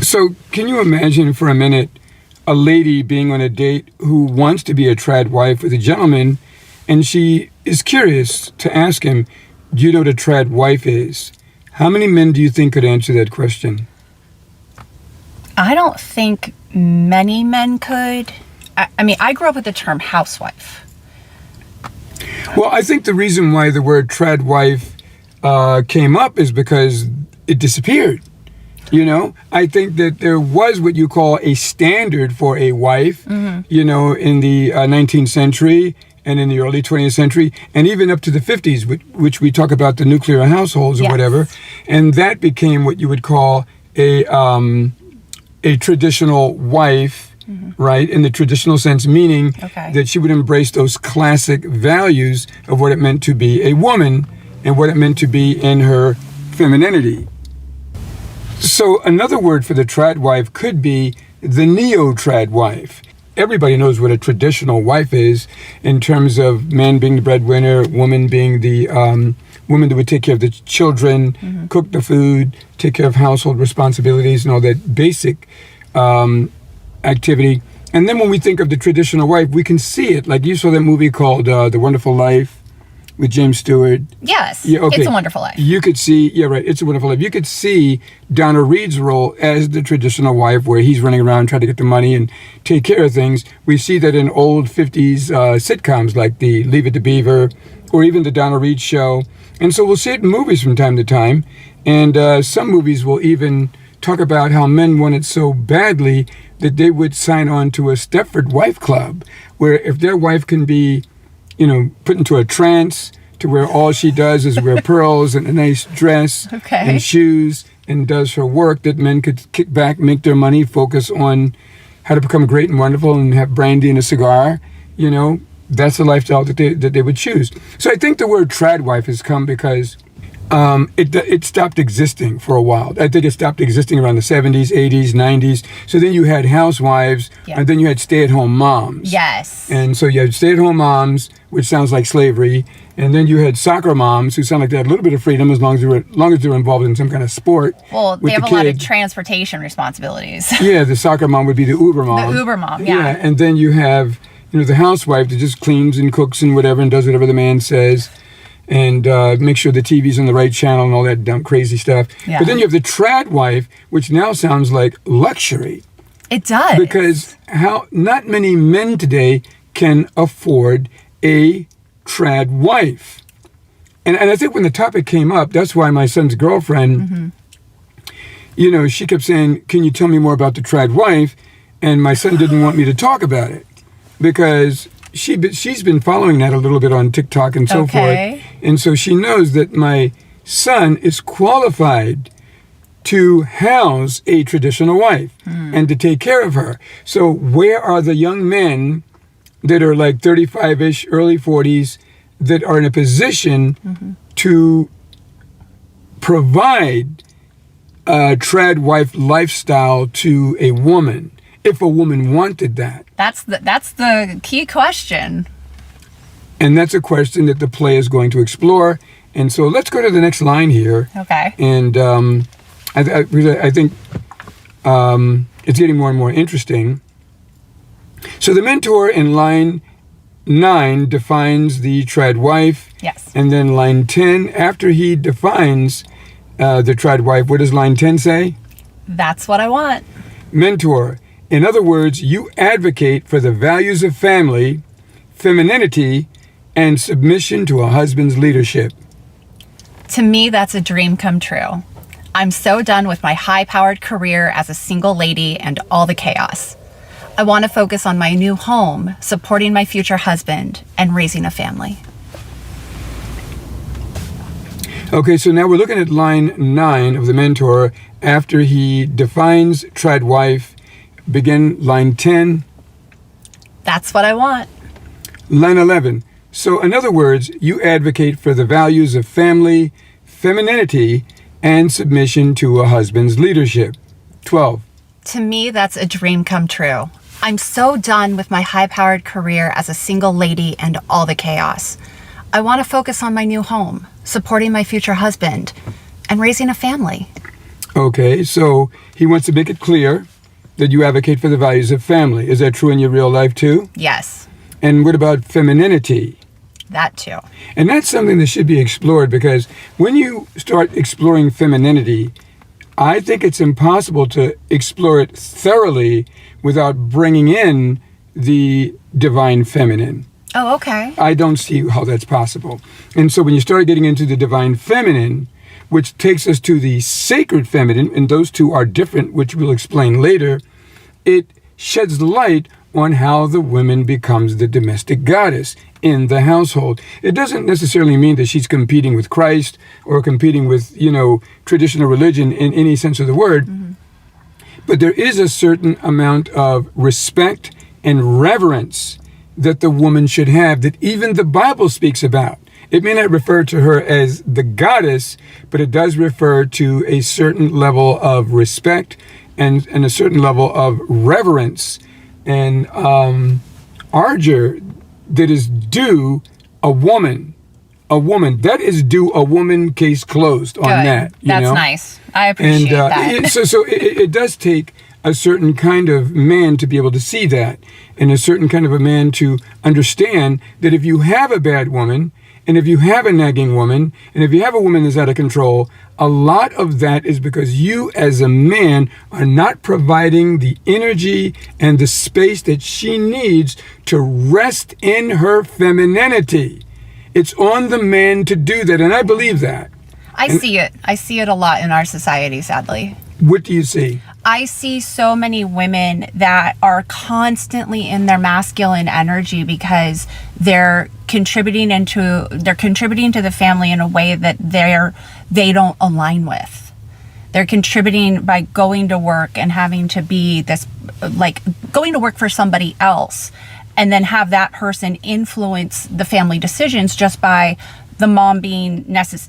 So can you imagine for a minute a lady being on a date who wants to be a trad wife with a gentleman, and she is curious to ask him, do you know what a trad wife is? How many men do you think could answer that question? I don't think many men could. I mean, I grew up with the term housewife. Well, I think the reason why the word trad wife came up is because it disappeared. You know, I think that there was what you call a standard for a wife, you know, in the 19th century and in the early 20th century, and even up to the 50s, which we talk about the nuclear households or whatever. And that became what you would call a traditional wife, right, in the traditional sense, meaning that she would embrace those classic values of what it meant to be a woman and what it meant to be in her femininity. So another word for the trad wife could be the neo-trad wife. Everybody knows what a traditional wife is in terms of man being the breadwinner, woman being the woman that would take care of the children, cook the food, take care of household responsibilities and all that basic activity. And then when we think of the traditional wife, we can see it. Like you saw that movie called The Wonderful Life with James Stewart. Yes, It's a Wonderful Life. You could see, It's a Wonderful Life. You could see Donna Reed's role as the traditional wife, where he's running around trying to get the money and take care of things. We see that in old 50s sitcoms like the Leave It to Beaver or even the Donna Reed Show. And so we'll see it in movies from time to time. And some movies will even talk about how men want it so badly that they would sign on to a Stepford Wife Club, where if their wife can be, you know, put into a trance to where all she does is wear pearls and a nice dress and shoes and does her work, that men could kick back, make their money, focus on how to become great and wonderful and have brandy and a cigar. You know, that's the lifestyle that they would choose. So I think the word trad wife has come because it stopped existing for a while. I think it stopped existing around the 70s, 80s, 90s. So then you had housewives, and then you had stay-at-home moms. Yes. And so you had stay-at-home moms, which sounds like slavery, and then you had soccer moms who sound like they had a little bit of freedom as long as they were involved in some kind of sport. Well, they have a lot of transportation responsibilities. Yeah, the soccer mom would be the Uber mom. The Uber mom, yeah. And then you have, you know, the housewife that just cleans and cooks and whatever and does whatever the man says. And make sure the TV's on the right channel and all that dumb crazy stuff. Yeah. But then you have the trad wife, which now sounds like luxury. It does. Because not many men today can afford a trad wife. And I think when the topic came up, that's why my son's girlfriend, you know, she kept saying, can you tell me more about the trad wife? And my son didn't want me to talk about it because she's been following that a little bit on TikTok and so forth. And so she knows that my son is qualified to house a traditional wife and to take care of her. So where are the young men that are like 35-ish, early 40s, that are in a position to provide a trad wife lifestyle to a woman, if a woman wanted that? That's the key question. And that's a question that the play is going to explore. And so let's go to the next line here. Okay. And I think it's getting more and more interesting. So the mentor in line 9 defines the trad wife. Yes. And then line 10, after he defines the trad wife, what does line 10 say? That's what I want. Mentor. In other words, you advocate for the values of family, femininity, and submission to a husband's leadership. To me, that's a dream come true. I'm so done with my high-powered career as a single lady and all the chaos. I want to focus on my new home, supporting my future husband, and raising a family. Okay, so now we're looking at line 9 of the mentor. After he defines trad wife, begin line 10. That's what I want. Line 11. So in other words, you advocate for the values of family, femininity, and submission to a husband's leadership. 12. To me, that's a dream come true. I'm so done with my high-powered career as a single lady and all the chaos. I want to focus on my new home, supporting my future husband, and raising a family. Okay, so he wants to make it clear that you advocate for the values of family. Is that true in your real life too? Yes, And what about femininity? that too. And that's something that should be explored, because when you start exploring femininity, I think it's impossible to explore it thoroughly without bringing in the divine feminine. Oh, okay. I don't see how that's possible. And so when you start getting into the divine feminine, which takes us to the sacred feminine, and those two are different, which we'll explain later, it sheds light on how the woman becomes the domestic goddess in the household. It doesn't necessarily mean that she's competing with Christ or competing with, traditional religion in any sense of the word. Mm-hmm. But there is a certain amount of respect and reverence that the woman should have, that even the Bible speaks about. It may not refer to her as the goddess, but it does refer to a certain level of respect and a certain level of reverence and ardor that is due a woman. A woman. That is due a woman, case closed on Good. that. That's nice. I appreciate that. So it does take a certain kind of man to be able to see that, and a certain kind of a man to understand that if you have a bad woman, and if you have a nagging woman, and if you have a woman that's out of control, a lot of that is because you as a man are not providing the energy and the space that she needs to rest in her femininity. It's on the man to do that, and I believe that. I see it. I see it a lot in our society, sadly. What do you see? I see so many women that are constantly in their masculine energy because they're contributing to the family in a way that they don't align with. They're contributing by going to work and having to be this, like going to work for somebody else, and then have that person influence the family decisions just by the mom being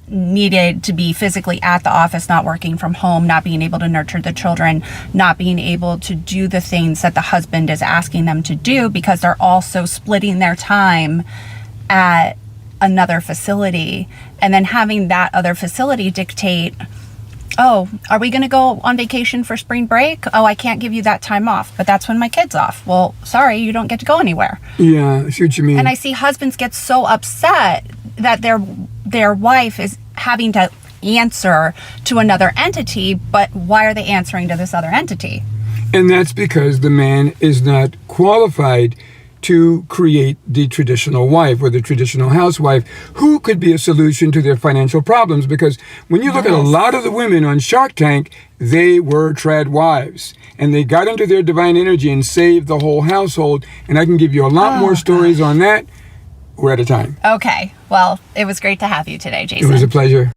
needed to be physically at the office, not working from home, not being able to nurture the children, not being able to do the things that the husband is asking them to do because they're also splitting their time at another facility, and then having that other facility dictate, oh, are we going to go on vacation for spring break? Oh, I can't give you that time off, but that's when my kid's off. Well, sorry, you don't get to go anywhere. Yeah, I see what you mean. And I see husbands get so upset that their wife is having to answer to another entity, but why are they answering to this other entity? And that's because the man is not qualified to create the traditional wife or the traditional housewife who could be a solution to their financial problems. Because when you look at a lot of the women on Shark Tank, they were trad wives, and they got into their divine energy and saved the whole household. And I can give you a lot more stories on that. We're out of time. Okay. Well, it was great to have you today, Jason. It was a pleasure.